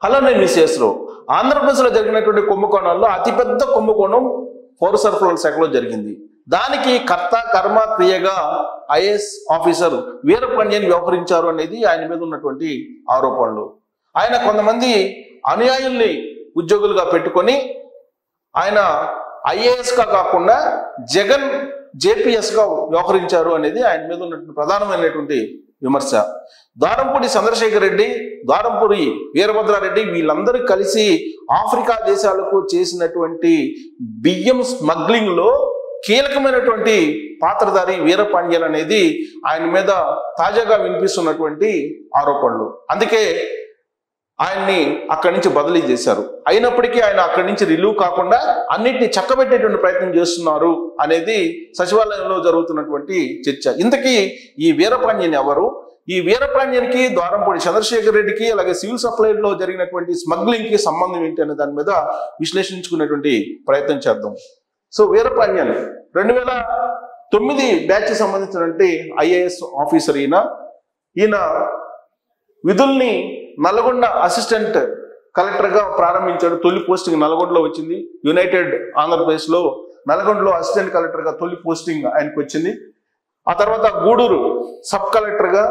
Hello నేను మిస్సెస్లో ఆంధ్రప్రదేశ్లో జరిగినటువంటి కుంభకోణాల్లో అతిపెద్ద కుంభకోణం పౌర సరఫరాల శాఖలో జరిగింది. దానికి కర్త కర్మ క్రియగా ఐఏఎస్ ఆఫీసర్ వీరపాండ్యన్ వ్యవహరించారు అనేది ఆయన మీద ఉన్నటువంటి ఆరోపణలు. ఆయన కొంతమంది అనుయాయుల్ని ఉద్యోగులుగా పెట్టుకొని ఆయన ఐఏఎస్గా కాకుండా జగన్ జేపీఎస్గా వ్యవహరించారు అనేది ఆయన మీద ఉన్నటువంటి ప్రధానమైనటువంటి విమర్శ. ద్వారంపూడి చంద్రశేఖర్ రెడ్డి, ద్వారంపూడి వీరభద్రారెడ్డి వీళ్ళందరూ కలిసి ఆఫ్రికా దేశాలకు చేసినటువంటి బియ్యం స్మగ్లింగ్ లో కీలకమైనటువంటి పాత్రధారి వీరపాండ్యన్ అనేది ఆయన మీద తాజాగా వినిపిస్తున్నటువంటి ఆరోపణలు. అందుకే ఆయన్ని అక్కడి నుంచి బదిలీ చేశారు. అయినప్పటికీ ఆయన అక్కడి నుంచి రిలీవ్ కాకుండా అన్నింటినీ చక్కబెట్టేటువంటి ప్రయత్నం చేస్తున్నారు అనేది సచివాలయంలో జరుగుతున్నటువంటి చర్చ. ఇంతకీ ఈ వీరపాండ్యన్ ఎవరు? ఈ వీరపాండ్యన్కి ద్వారంపూడి చంద్రశేఖర్ రెడ్డికి అలాగే సివిల్ సప్లైలో జరిగినటువంటి స్మగ్లింగ్ కి సంబంధం ఏంటి అనే దాని మీద విశ్లేషించుకునేటువంటి ప్రయత్నం చేద్దాం. సో వీరపాండ్యన్ 2009 బ్యాచ్ సంబంధించినటువంటి ఐఏఎస్ ఆఫీసర్. ఈయన విధుల్ని నల్గొండ అసిస్టెంట్ కలెక్టర్గా ప్రారంభించాడు. తొలి పోస్టింగ్ నల్గొండలో వచ్చింది. యునైటెడ్ ఆంధ్రప్రదేశ్లో నల్గొండలో అసిస్టెంట్ కలెక్టర్గా తొలి పోస్టింగ్ ఆయనకు వచ్చింది. ఆ తర్వాత గూడూరు సబ్ కలెక్టర్గా,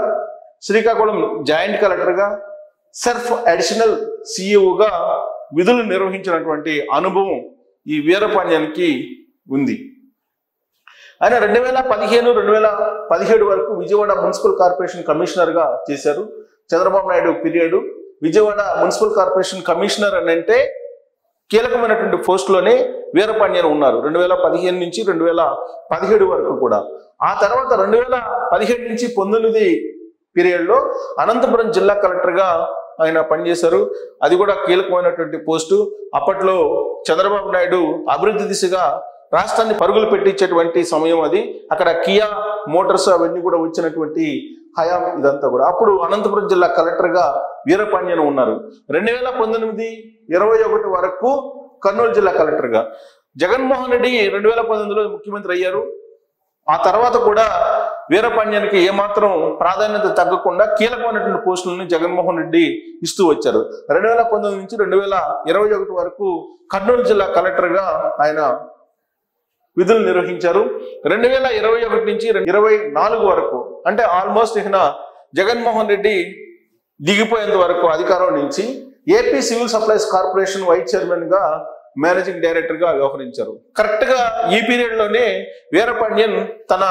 శ్రీకాకుళం జాయింట్ కలెక్టర్గా, సెర్ఫ్ అడిషనల్ సిఇఓగా విధులు నిర్వహించినటువంటి అనుభవం ఈ వీరపాండ్యానికి ఉంది. ఆయన 2015-2017 వరకు విజయవాడ మున్సిపల్ కార్పొరేషన్ కమిషనర్గా చేశారు. Chandrababu Naidu period Vijayawada municipal corporation commissioner అని అంటే కీలకమైనటువంటి పోస్టులోనే వీరపాండ్యన్ ఉన్నారు 2015 నుంచి 2017 వరకు కూడా. ఆ తర్వాత 2017 నుంచి 19 పీరియడ్లో అనంతపురం జిల్లా కలెక్టర్గా ఆయన పనిచేశారు. అది కూడా కీలకమైనటువంటి పోస్టు. అప్పట్లో చంద్రబాబు నాయుడు అభివృద్ధి దిశగా రాష్ట్రాన్ని పరుగులు పెట్టించేటువంటి సమయం అది. అక్కడ కియా మోటార్స్ అవన్నీ కూడా వచ్చినటువంటి హయాం ఇదంతా కూడా. అప్పుడు అనంతపురం జిల్లా కలెక్టర్గా వీరపాండ్యన్ ఉన్నారు. 2019-21 వరకు కర్నూలు జిల్లా కలెక్టర్గా. జగన్మోహన్ రెడ్డి 2019లో ముఖ్యమంత్రి అయ్యారు. ఆ తర్వాత కూడా వీరపాండ్యానికి ఏమాత్రం ప్రాధాన్యత తగ్గకుండా కీలకమైనటువంటి పోస్టులను జగన్మోహన్ రెడ్డి ఇస్తూ వచ్చారు. 2019 నుంచి 2021 వరకు కర్నూలు జిల్లా కలెక్టర్గా ఆయన విధులు నిర్వహించారు. 2021 నుంచి 2024 వరకు అంటే ఆల్మోస్ట్ ఇక జగన్మోహన్ రెడ్డి దిగిపోయేంత వరకు అధికారం నుంచి AP civil supplies corporation vice chairman గా, మేనేజింగ్ డైరెక్టర్ గా వ్యవహరించారు. కరెక్ట్ గా ఈ పీరియడ్ లోనే వీరపాండ్యన్ తన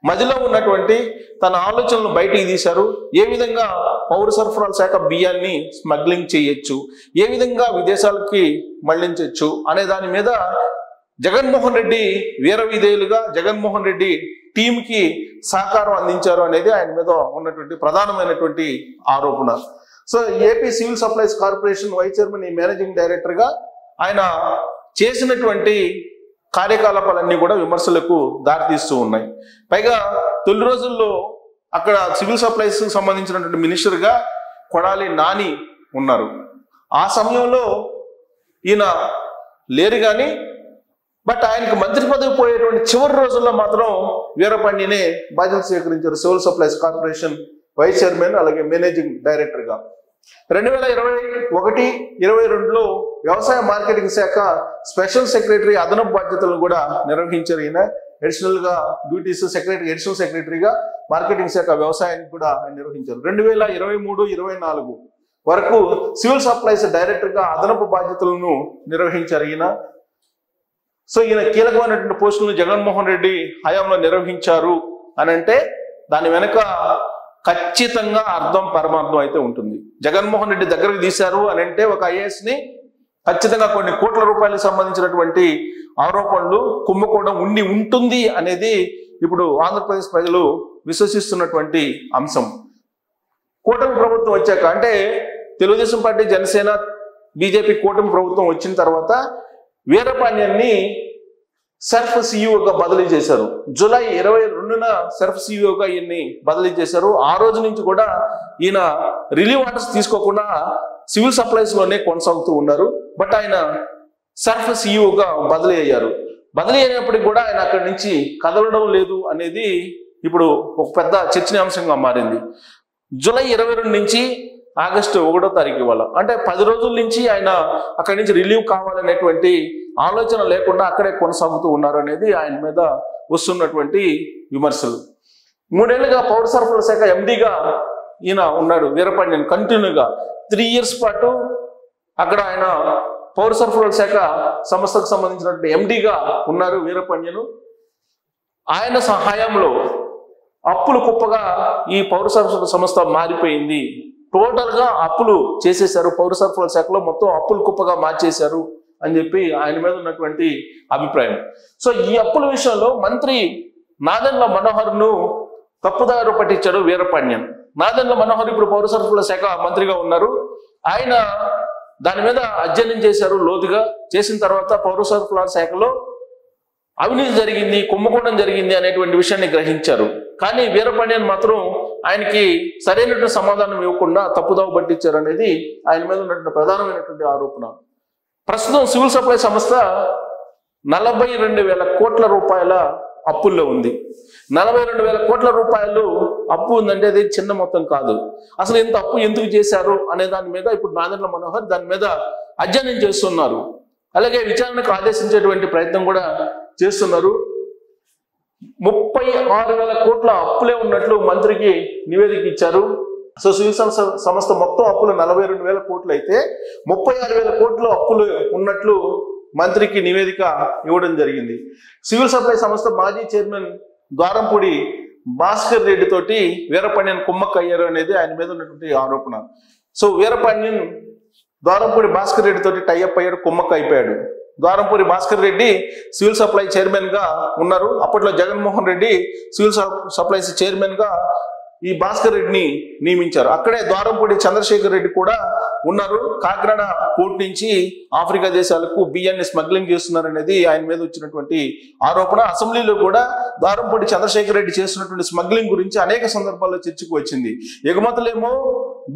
మధ్యలో ఉన్నటువంటి తన ఆలోచనలు బయటికి తీశారు. ఏ విధంగా పౌర సరఫరాల శాఖ బియ్యాన్ని స్మగ్లింగ్ చేయొచ్చు, ఏ విధంగా విదేశాలకి మళ్లించవచ్చు అనే దాని మీద జగన్మోహన్ రెడ్డి వీర విధేయులుగా జగన్మోహన్ రెడ్డి టీంకి సహకారం అందించారు అనేది ఆయన మీద ఉన్నటువంటి ప్రధానమైనటువంటి ఆరోపణ. So AP civil supplies corporation vice chairman managing director గా ఆయన చేసినటువంటి కార్యకలాపాలన్నీ కూడా విమర్శలకు దారితీస్తూ ఉన్నాయి. పైగా తొలి రోజుల్లో అక్కడ సివిల్ సప్లైస్ సంబంధించినటువంటి మినిస్టర్గా కొడాలి నాని ఉన్నారు. ఆ సమయంలో ఈయన లేరు కానీ బట్ ఆయనకు మంత్రి పదవి పోయేటువంటి చివరి రోజుల్లో మాత్రం వీరపాండ్యనే బాధ్యతలు స్వీకరించారు civil supplies corporation vice chairman అలాగే మేనేజింగ్ డైరెక్టర్గా. 2021-22లో వ్యవసాయ మార్కెటింగ్ శాఖ స్పెషల్ సెక్రటరీ అదనపు బాధ్యతలను కూడా నిర్వహించారు. ఈయన అడిషనల్ గా డ్యూటీస్ అడిషనల్ సెక్రటరీగా మార్కెటింగ్ శాఖ వ్యవసాయానికి కూడా నిర్వహించారు. 2023-24 వరకు సివిల్ సప్లైస్ డైరెక్టర్ గా అదనపు బాధ్యతలను నిర్వహించారు ఈయన. సో ఈయన కీలకమైనటువంటి పోస్టులను జగన్మోహన్ రెడ్డి హయాంలో నిర్వహించారు అని అంటే దాని వెనుక ఖచ్చితంగా అర్థం పరమార్థం అయితే ఉంటుంది. జగన్మోహన్ రెడ్డి దగ్గరకు తీశారు అని అంటే ఒక ఐఏఎస్ ని ఖచ్చితంగా కొన్ని కోట్ల రూపాయలకు సంబంధించినటువంటి ఆరోపణలు కుంభకోణం ఉండి ఉంటుంది అనేది ఇప్పుడు ఆంధ్రప్రదేశ్ ప్రజలు విశ్వసిస్తున్నటువంటి అంశం. కూటమి ప్రభుత్వం వచ్చాక అంటే తెలుగుదేశం పార్టీ, జనసేన, బీజేపీ కూటమి ప్రభుత్వం వచ్చిన తర్వాత వీరపాండ్యాన్ని సెర్ఫ్ సిఇఓగా బదిలీ చేశారు. జూలై 22న సెర్ఫ్ సిఇఓగా ఈయన్ని బదిలీ చేశారు. ఆ రోజు నుంచి కూడా ఈయన రిలీవ్ ఆర్డర్స్ తీసుకోకుండా సివిల్ సప్లైస్ లోనే కొనసాగుతూ ఉన్నారు. బట్ ఆయన సెర్ఫ్ సిఇఓగా బదిలీ అయ్యారు. బదిలీ అయినప్పటికీ కూడా ఆయన అక్కడి నుంచి కదలడం లేదు అనేది ఇప్పుడు ఒక పెద్ద చర్చనీయాంశంగా మారింది. జూలై 22 నుంచి ఆగస్టు 1వ తారీఖు ఇవాళ. అంటే 10 రోజుల నుంచి ఆయన అక్కడి నుంచి రిలీవ్ కావాలనేటువంటి ఆలోచన లేకుండా అక్కడే కొనసాగుతూ ఉన్నారు అనేది ఆయన మీద వస్తున్నటువంటి విమర్శలు. 3 ఏళ్లుగా పౌర సరఫరాల శాఖ ఎండీగా ఈయన ఉన్నాడు వీరపాండ్యన్. కంటిన్యూగా 3 years పాటు అక్కడ ఆయన పౌర సరఫరాల శాఖ సంస్థకు సంబంధించినటువంటి ఎండీగా ఉన్నారు వీరపాండ్యన్. ఆయన సహాయంలో అప్పులు కుప్పగా ఈ పౌర సరఫరాల సంస్థ మారిపోయింది. టోటల్ గా అప్పులు చేసేశారు, పౌర సరఫరాల శాఖలో మొత్తం అప్పులు కుప్పగా మార్చేశారు అని చెప్పి ఆయన మీద ఉన్నటువంటి అభిప్రాయం. సో ఈ అప్పుల విషయంలో మంత్రి నాదెండ్ల మనోహర్ ను తప్పుదారు పట్టించాడు వీరపాండ్యన్. నాదెండ్ల మనోహర్ ఇప్పుడు పౌర సరఫరాల శాఖ మంత్రిగా ఉన్నారు. ఆయన దాని మీద అధ్యయనం చేశారు లోతుగా. చేసిన తర్వాత పౌర సరఫరాల శాఖలో అవినీతి జరిగింది, కుంభకోణం జరిగింది అనేటువంటి విషయాన్ని గ్రహించారు. కానీ వీరపాండ్యన్ మాత్రం ఆయనకి సరైనటువంటి సమాధానం ఇవ్వకుండా తప్పుదావ పట్టించారు అనేది ఆయన మీద ఉన్నటువంటి ప్రధానమైనటువంటి ఆరోపణ. ప్రస్తుతం సివిల్ సప్లై సంస్థ 42,000 కోట్ల రూపాయల అప్పుల్లో ఉంది. 42,000 కోట్ల రూపాయలు అప్పు ఉందంటే అది చిన్న మొత్తం కాదు. అసలు ఇంత అప్పు ఎందుకు చేశారు అనే దాని మీద ఇప్పుడు నాదెండ్ల మనోహర్ దాని మీద అధ్యయనం చేస్తున్నారు. అలాగే విచారణకు ఆదేశించేటువంటి ప్రయత్నం కూడా చేస్తున్నారు. 36,000 కోట్ల అప్పులే ఉన్నట్లు మంత్రికి నివేదిక ఇచ్చారు. సో సివిల్ సంస్థ మొత్తం అప్పులు 42,000 కోట్లు అయితే 36,000 కోట్ల అప్పులు ఉన్నట్లు మంత్రికి నివేదిక ఇవ్వడం జరిగింది. సివిల్ సప్లై సంస్థ మాజీ చైర్మన్ ద్వారంపూడి భాస్కర్ రెడ్డి తోటి వీరపాండ్యన్ కుమ్మక్క అయ్యారు అనేది ఆయన మీద ఉన్నటువంటి ఆరోపణ. సో వీరపాండ్యన్ ద్వారంపూడి భాస్కర్ రెడ్డి తోటి టైఅప్ అయ్యాడు, కుమ్మక్క అయిపోయాడు. Dwarampudi Bhaskar Reddy civil supply chairman గా ఉన్నారు. అప్పట్లో Jaganmohan Reddy civil supplies chairman గా ఈ భాస్కర్ రెడ్డిని నియమించారు. అక్కడే ద్వారంపూడి చంద్రశేఖర్ రెడ్డి కూడా ఉన్నారు. కాకినాడ పోర్ట్ నుంచి ఆఫ్రికా దేశాలకు బియ్యాన్ని స్మగ్లింగ్ చేస్తున్నారు అనేది ఆయన మీద వచ్చినటువంటి ఆరోపణ. అసెంబ్లీలో కూడా ద్వారంపూడి చంద్రశేఖర్ రెడ్డి చేస్తున్నటువంటి స్మగ్లింగ్ గురించి అనేక సందర్భాల్లో చర్చకు వచ్చింది. ఎగుమతులేమో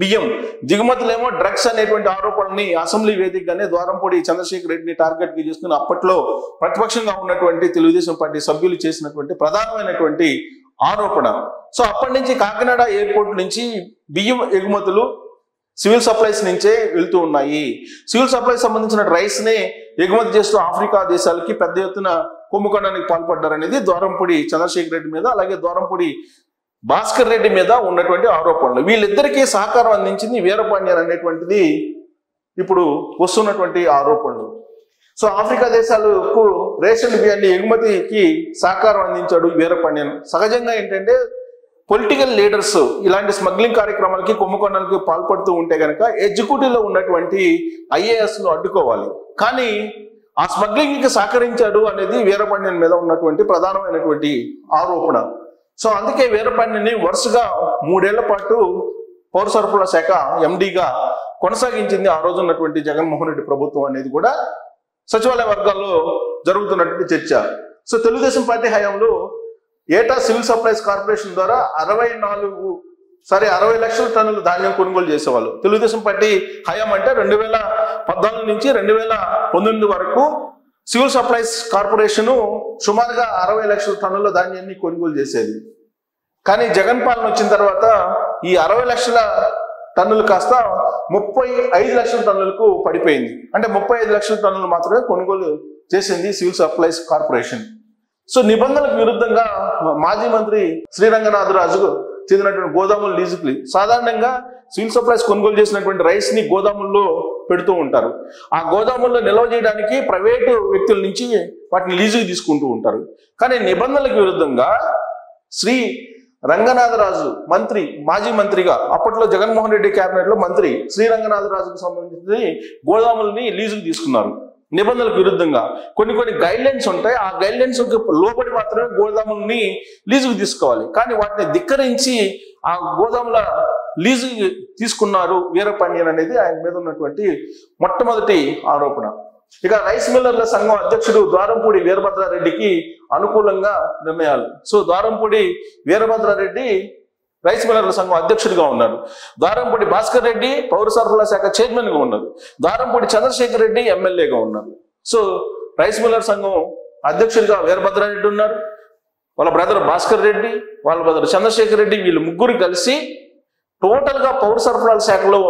బియ్యం, దిగుమతులేమో డ్రగ్స్ అనేటువంటి ఆరోపణని అసెంబ్లీ వేదికగానే ద్వారంపూడి చంద్రశేఖర్ రెడ్డిని టార్గెట్ గా చేసుకుని అప్పట్లో ప్రతిపక్షంగా ఉన్నటువంటి తెలుగుదేశం పార్టీ సభ్యులు చేసినటువంటి ప్రధానమైనటువంటి ఆరోపణ. సో అప్పటి నుంచి కాకినాడ ఎయిర్పోర్ట్ నుంచి బియ్యం ఎగుమతులు సివిల్ సప్లైస్ నుంచే వెళ్తూ ఉన్నాయి. సివిల్ సప్లైస్ సంబంధించిన రైస్ ని ఎగుమతి చేస్తూ ఆఫ్రికా దేశాలకి పెద్ద ఎత్తున కుంభకోణానికి పాల్పడ్డారనేది ద్వారంపూడి చంద్రశేఖర్ రెడ్డి మీద అలాగే ద్వారంపూడి భాస్కర్ రెడ్డి మీద ఉన్నటువంటి ఆరోపణలు. వీళ్ళిద్దరికీ సహకారం అందించింది వీరపాండ్యన్ అనేటువంటిది ఇప్పుడు వస్తున్నటువంటి ఆరోపణలు. సో ఆఫ్రికా దేశాలకు రేషన్ బియ్యాన్ని ఎగుమతికి సహకారం అందించాడు వీరపాండ్యన్. సహజంగా ఏంటంటే పొలిటికల్ లీడర్స్ ఇలాంటి స్మగ్లింగ్ కార్యక్రమాలకి కుంభకోణాలకి పాల్పడుతూ ఉంటే కనుక ఎగ్జిక్యూటివ్ లో ఉన్నటువంటి IAS ను అడ్డుకోవాలి. కానీ ఆ స్మగ్లింగ్ కి సహకరించాడు అనేది వీరపాండ్యన్ మీద ఉన్నటువంటి ప్రధానమైనటువంటి ఆరోపణ. సో అందుకే వీరపాండ్యన్ని వరుసగా 3 ఏళ్ల పాటు పౌర సరఫరాల శాఖ ఎండీగా కొనసాగించింది ఆ రోజు ఉన్నటువంటి జగన్మోహన్ రెడ్డి ప్రభుత్వం అనేది కూడా సచివాలయ వర్గాల్లో జరుగుతున్నటువంటి చర్చ. సో తెలుగుదేశం పార్టీ హయాంలో ఏటా సివిల్ సప్లైస్ కార్పొరేషన్ ద్వారా 60 లక్షల టన్నుల ధాన్యం కొనుగోలు చేసేవాళ్ళు. తెలుగుదేశం పార్టీ హయాం అంటే 2014 నుంచి 2019 వరకు సివిల్ సప్లైస్ కార్పొరేషన్ సుమారుగా 60 లక్షల టన్నుల ధాన్యాన్ని కొనుగోలు చేసేది. కానీ జగన్ పాలన వచ్చిన తర్వాత ఈ 60 లక్షల టన్నులు కాస్త 35 లక్షల టన్నులకు పడిపోయింది. అంటే 35 లక్షల టన్నులు మాత్రమే కొనుగోలు చేసింది సివిల్ సప్లైస్ కార్పొరేషన్. సో నిబంధనలకు విరుద్ధంగా మాజీ మంత్రి శ్రీరంగనాథరాజు చెందినటువంటి గోదాములు లీజుకి సాధారణంగా సివిల్ సప్లైస్ కొనుగోలు చేసినటువంటి రైస్ ని గోదాముల్లో పెడుతూ ఉంటారు. ఆ గోదాముల్లో నిల్వ చేయడానికి ప్రైవేటు వ్యక్తుల నుంచి వాటిని లీజుకి తీసుకుంటూ ఉంటారు. కానీ నిబంధనలకు విరుద్ధంగా శ్రీ రంగనాథరాజు మంత్రి, మాజీ మంత్రిగా అప్పట్లో జగన్మోహన్ రెడ్డి కేబినెట్ లో మంత్రి శ్రీ రంగనాథరాజుకు సంబంధించి గోదాములని లీజుకు తీసుకున్నారు. నిబంధనలకు విరుద్ధంగా కొన్ని గైడ్ లైన్స్ ఉంటాయి. ఆ గైడ్ లైన్స్ లోబడి మాత్రమే గోదాములని లీజుకు తీసుకోవాలి. కానీ వాటిని ధిక్కరించి ఆ గోదాముల లీజు తీసుకున్నారు వీరపాండ్యన్ అనేది ఆయన మీద ఉన్నటువంటి మొట్టమొదటి ఆరోపణ. ఇక రైస్ మిల్లర్ల సంఘం అధ్యక్షుడు ద్వారంపూడి వీరభద్రారెడ్డికి అనుకూలంగా నిర్ణయాలు. సో ద్వారంపూడి వీరభద్రారెడ్డి రైస్ మిల్లర్ల సంఘం అధ్యక్షుడిగా ఉన్నారు. ద్వారంపూడి భాస్కర్ రెడ్డి పౌర సరఫరాల శాఖ చైర్మన్ గా ఉన్నారు. ద్వారంపూడి చంద్రశేఖర్ రెడ్డి ఎమ్మెల్యేగా ఉన్నారు. సో రైస్ మిల్లర్ సంఘం అధ్యక్షుడిగా వీరభద్రారెడ్డి ఉన్నారు. వాళ్ళ బ్రదర్ భాస్కర్ రెడ్డి, వాళ్ళ బ్రదర్ చంద్రశేఖర్ రెడ్డి, వీళ్ళు ముగ్గురు కలిసి టోటల్ గా పౌర సరఫరాల శాఖలో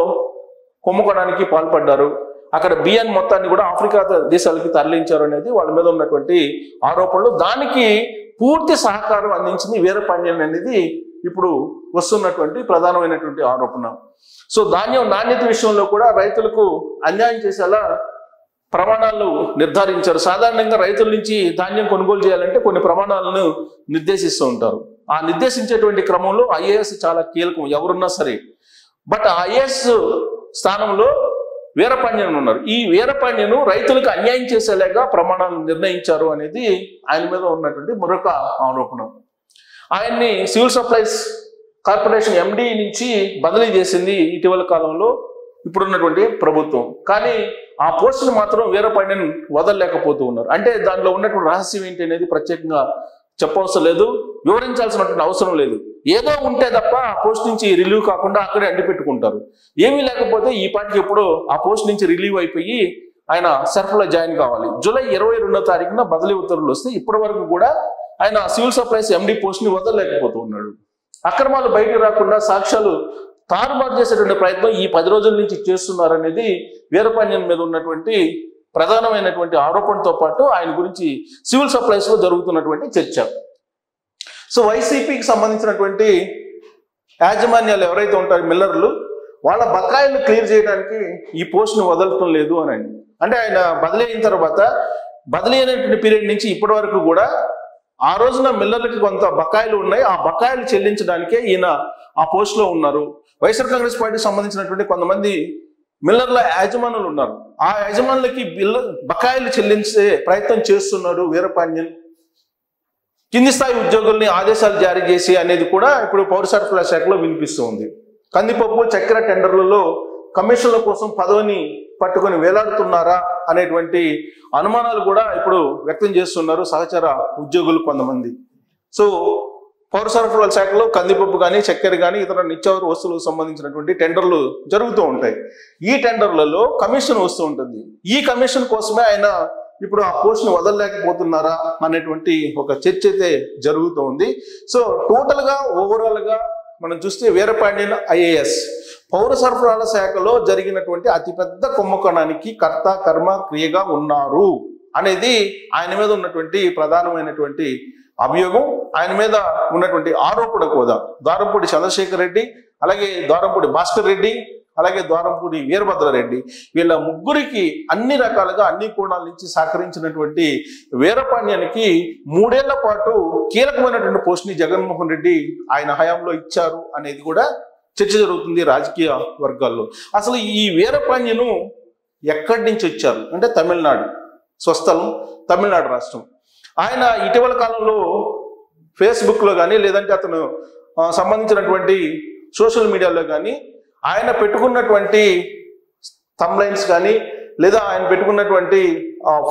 కుంభకోణానికి పాల్పడ్డారు. అక్కడ బియ్యాన్ని మొత్తాన్ని కూడా ఆఫ్రికా దేశాలకి తరలించారు అనేది వాళ్ళ మీద ఉన్నటువంటి ఆరోపణలు. దానికి పూర్తి సహకారం అందించింది వీరపాండ్యన్ అనేది ఇప్పుడు వస్తున్నటువంటి ప్రధానమైనటువంటి ఆరోపణ. సో ధాన్యం నాణ్యత విషయంలో కూడా రైతులకు అన్యాయం చేసేలా ప్రమాణాలు నిర్ధారించారు. సాధారణంగా రైతుల నుంచి ధాన్యం కొనుగోలు చేయాలంటే కొన్ని ప్రమాణాలను నిర్దేశిస్తూ ఉంటారు. ఆ నిర్దేశించేటువంటి క్రమంలో ఐఏఎస్ చాలా కీలకం ఎవరున్నా సరే. బట్ ఐఏఎస్ స్థానంలో వీరపాండ్యన్ ఉన్నారు. ఈ వీరపాండ్యను రైతులకు అన్యాయం చేసేలాగా ప్రమాణాలు నిర్ణయించారు అనేది ఆయన మీద ఉన్నటువంటి మరొక ఆరోపణ. ఆయన్ని సివిల్ సప్లైస్ కార్పొరేషన్ ఎండి నుంచి బదిలీ చేసింది ఇటీవల కాలంలో ఇప్పుడున్నటువంటి ప్రభుత్వం. కానీ ఆ పోస్టును మాత్రం వీరపాండ్యన్ వదలలేకపోతూ ఉన్నారు. అంటే దానిలో ఉన్నటువంటి రహస్యం ఏంటి అనేది ప్రత్యేకంగా చెప్పవసరం లేదు, వివరించాల్సినటువంటి అవసరం లేదు. ఏదో ఉంటే తప్ప ఆ పోస్ట్ నుంచి రిలీవ్ కాకుండా అక్కడే అంటి పెట్టుకుంటారు. ఏమీ లేకపోతే ఈ పాటికి ఎప్పుడో ఆ పోస్ట్ నుంచి రిలీవ్ అయిపోయి ఆయన సర్ఫ్లో జాయిన్ కావాలి. జూలై 22వ తారీఖున బదిలీ ఉత్తర్వులు వస్తే ఇప్పటి వరకు కూడా ఆయన సివిల్ సప్లైస్ ఎండి పోస్ట్ ని వదలలేకపోతూ ఉన్నాడు. అక్రమాలు బయటకు రాకుండా సాక్ష్యాలు తారుమారు చేసేటువంటి ప్రయత్నం ఈ 10 రోజుల నుంచి చేస్తున్నారనేది వీరపాండ్యన్ మీద ఉన్నటువంటి ప్రధానమైనటువంటి ఆరోపణతో పాటు ఆయన గురించి సివిల్ సప్లైస్ లో జరుగుతున్నటువంటి చర్చ. సో వైసీపీకి సంబంధించినటువంటి యాజమాన్యాలు ఎవరైతే ఉంటారో మిల్లర్లు, వాళ్ళ బకాయిలు క్లియర్ చేయడానికి ఈ పోస్ట్ని వదలటం లేదు అని. అంటే ఆయన బదిలీ అయిన తర్వాత బదిలీ అయినటువంటి పీరియడ్ నుంచి ఇప్పటి వరకు కూడా ఆ రోజున మిల్లర్లకి కొంత బకాయిలు ఉన్నాయి. ఆ బకాయిలు చెల్లించడానికే ఈయన ఆ పోస్ట్లో ఉన్నారు. వైఎస్ఆర్ కాంగ్రెస్ పార్టీకి సంబంధించినటువంటి కొంతమంది మిల్లర్ల యాజమానులు ఉన్నారు. ఆ యాజమానులకి బకాయిలు చెల్లించే ప్రయత్నం చేస్తున్నాడు వీరపాండ్యన్. కింది స్థాయి ఉద్యోగుల్ని ఆదేశాలు జారీ చేసి అనేది కూడా ఇప్పుడు పౌర సరఫరా శాఖలో వినిపిస్తూ ఉంది. కందిపప్పు చక్కెర టెండర్లలో కమిషన్ల కోసం పదవిని పట్టుకొని వేలాడుతున్నారా అనేటువంటి అనుమానాలు కూడా ఇప్పుడు వ్యక్తం చేస్తున్నారు సహచర ఉద్యోగులు కొంతమంది. సో పౌర సరఫరాల శాఖలో కందిపప్పు కానీ చక్కెర కానీ ఇతర నిత్యావసర వస్తువులకు సంబంధించినటువంటి టెండర్లు జరుగుతూ ఉంటాయి. ఈ టెండర్లలో కమిషన్ వస్తూ ఉంటుంది. ఈ కమిషన్ కోసమే ఆయన ఇప్పుడు ఆ పోస్ట్ని వదలలేకపోతున్నారా అనేటువంటి ఒక చర్చ అయితే జరుగుతూ ఉంది. సో టోటల్ గా ఓవరాల్ గా మనం చూస్తే వీరపాండ్యన్ ఐఏఎస్ పౌర సరఫరాల శాఖలో జరిగినటువంటి అతిపెద్ద కుంభకోణానికి కర్త కర్మ క్రియగా ఉన్నారు అనేది ఆయన మీద ఉన్నటువంటి ప్రధానమైనటువంటి అభియోగం. ఆయన మీద ఉన్నటువంటి ఆరోపణ కూడా ద్వారంపూడి చంద్రశేఖర్ రెడ్డి, అలాగే ద్వారంపూడి భాస్కర్ రెడ్డి, అలాగే ద్వారంపూడి వీరభద్రారెడ్డి, వీళ్ళ ముగ్గురికి అన్ని రకాలుగా అన్ని కోణాల నుంచి సహకరించినటువంటి వీరపాండ్యానికి 3 ఏళ్ల పాటు కీలకమైనటువంటి పోస్ట్ని జగన్మోహన్ రెడ్డి ఆయన హయాంలో ఇచ్చారు అనేది కూడా చర్చ జరుగుతుంది రాజకీయ వర్గాల్లో. అసలు ఈ వీరపాండ్యను ఎక్కడి నుంచి వచ్చారు అంటే తమిళనాడు, స్వస్థలం తమిళనాడు రాష్ట్రం. ఆయన ఇటీవల కాలంలో ఫేస్బుక్లో కానీ లేదంటే అతను సంబంధించినటువంటి సోషల్ మీడియాలో కానీ ఆయన పెట్టుకున్నటువంటి థంబ్లైన్స్ కానీ లేదా ఆయన పెట్టుకున్నటువంటి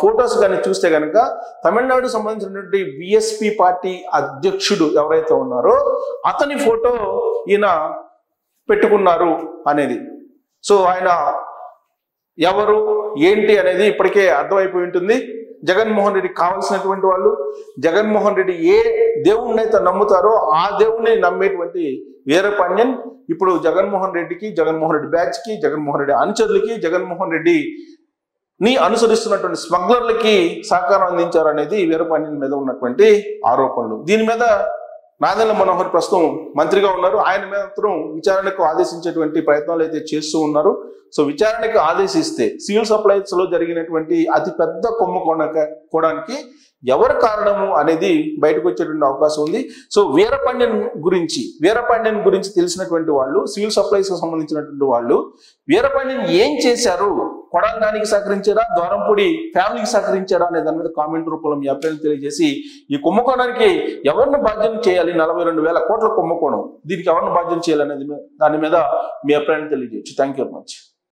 ఫొటోస్ కానీ చూస్తే కనుక తమిళనాడు సంబంధించినటువంటి బిఎస్పి పార్టీ అధ్యక్షుడు ఎవరైతే ఉన్నారో అతని ఫోటో ఈయన పెట్టుకున్నారు అనేది. సో ఆయన ఎవరు ఏంటి అనేది ఇప్పటికే అర్థమైపోయి ఉంటుంది. జగన్మోహన్ రెడ్డికి కావాల్సినటువంటి వాళ్ళు, జగన్మోహన్ రెడ్డి ఏ దేవుణ్ణి అయితే నమ్ముతారో ఆ దేవుణ్ణి నమ్మేటువంటి వీరపాండ్యన్ ఇప్పుడు జగన్మోహన్ రెడ్డికి, జగన్మోహన్ రెడ్డి బ్యాచ్కి, జగన్మోహన్ రెడ్డి అనుచరులకి, జగన్మోహన్ రెడ్డిని అనుసరిస్తున్నటువంటి స్మగ్లర్లకి సహకారం అందించారు అనేది వీరపాండ్యన్ మీద ఉన్నటువంటి ఆరోపణలు. దీని మీద నాదెండ్ల మనోహర్ ప్రస్తుతం మంత్రిగా ఉన్నారు. ఆయన మాత్రం విచారణకు ఆదేశించేటువంటి ప్రయత్నాలు అయితే చేస్తూ ఉన్నారు. సో విచారణకు ఆదేశిస్తే సివిల్ సప్లైస్ లో జరిగినటువంటి అతి పెద్ద కుంభకోణానికి ఎవరు కారణము అనేది బయటకు వచ్చేటువంటి అవకాశం ఉంది. సో వీరపాండ్యన్ గురించి తెలిసినటువంటి వాళ్ళు, సివిల్ సప్లైస్ కు సంబంధించినటువంటి వాళ్ళు వీరపాండ్యన్ ఏం చేశారు, కొడాలి నానికి సహకరించారా, ద్వారంపూడి ఫ్యామిలీకి సహకరించారా అనే దాని మీద కామెంట్ రూపంలో మీ అభిప్రాయం తెలియజేసి ఈ కుంభకోణానికి ఎవరిని బాధ్యం చేయాలి, 42,000 కోట్ల కుంభకోణం, దీనికి ఎవరిని బాధ్యం చేయాలి అనేది దాని మీద మీ అభిప్రాయం తెలియజేయచ్చు. Thank you very much.